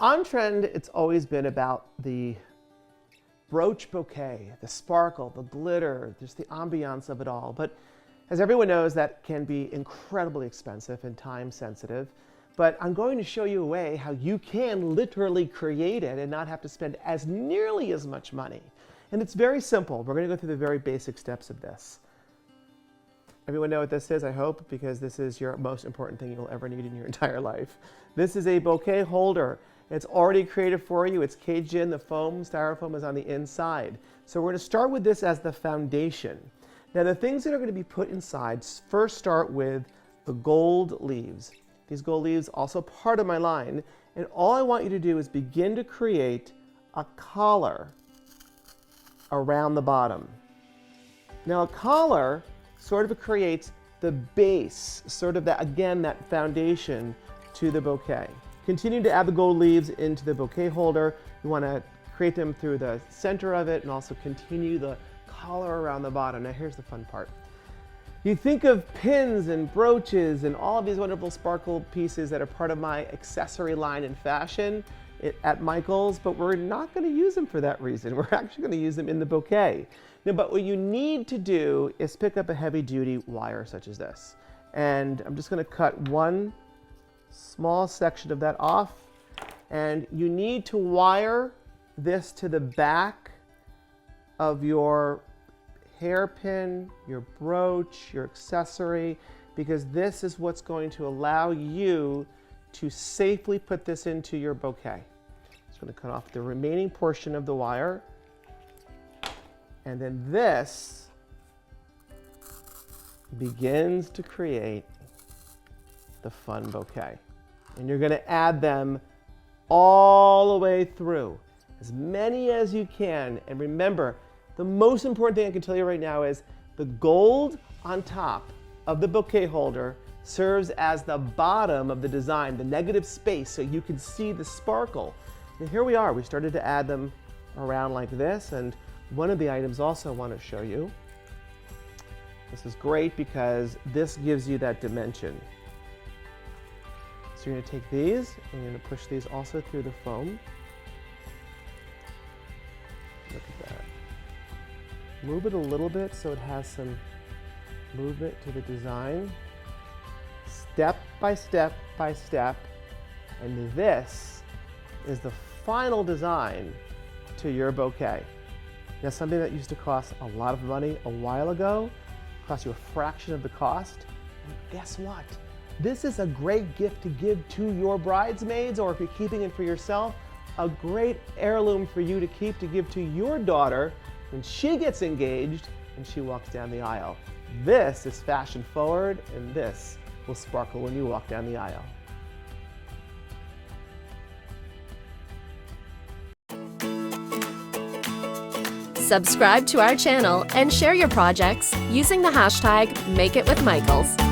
On trend, it's always been about the brooch bouquet, the sparkle, the glitter, just the ambiance of it all. But as everyone knows, that can be incredibly expensive and time sensitive. But I'm going to show you a way how you can literally create it and not have to spend as nearly as much money. And it's very simple. We're going to go through the very basic steps of this. Everyone know what this is, I hope, because this is your most important thing you'll ever need in your entire life. This is a bouquet holder. It's already created for you. It's caged in. The foam, styrofoam is on the inside. So we're going to start with this as the foundation. Now the things that are going to be put inside first start with the gold leaves. These gold leaves also part of my line. And all I want you to do is begin to create a collar around the bottom. Now a collar sort of creates the base, sort of that, again, that foundation to the bouquet. Continue to add the gold leaves into the bouquet holder. You want to create them through the center of it and also continue the collar around the bottom. Now here's the fun part. You think of pins and brooches and all of these wonderful sparkle pieces that are part of my accessory line in fashion at Michael's, but we're not going to use them for that reason. We're actually going to use them in the bouquet. Now, but what you need to do is pick up a heavy-duty wire such as this. And I'm just going to cut one small section of that off. And you need to wire this to the back of your hairpin, your brooch, your accessory, because this is what's going to allow you to safely put this into your bouquet. Just going to cut off the remaining portion of the wire. And then this begins to create the fun bouquet. And you're going to add them all the way through, as many as you can. And remember, the most important thing I can tell you right now is the gold on top of the bouquet holder serves as the bottom of the design, the negative space, so you can see the sparkle. And here we are. We started to add them around like this. And one of the items also I want to show you. This is great because this gives you that dimension. So you're going to take these and you're going to push these also through the foam. Look at that. Move it a little bit so it has some movement to the design. Step by step by step. And this is the final design to your bouquet. Now, something that used to cost a lot of money a while ago cost you a fraction of the cost. And guess what? This is a great gift to give to your bridesmaids, or if you're keeping it for yourself, a great heirloom for you to keep to give to your daughter when she gets engaged and she walks down the aisle. This is fashion forward, and this will sparkle when you walk down the aisle. Subscribe to our channel and share your projects using the hashtag #MakeItWithMichaels.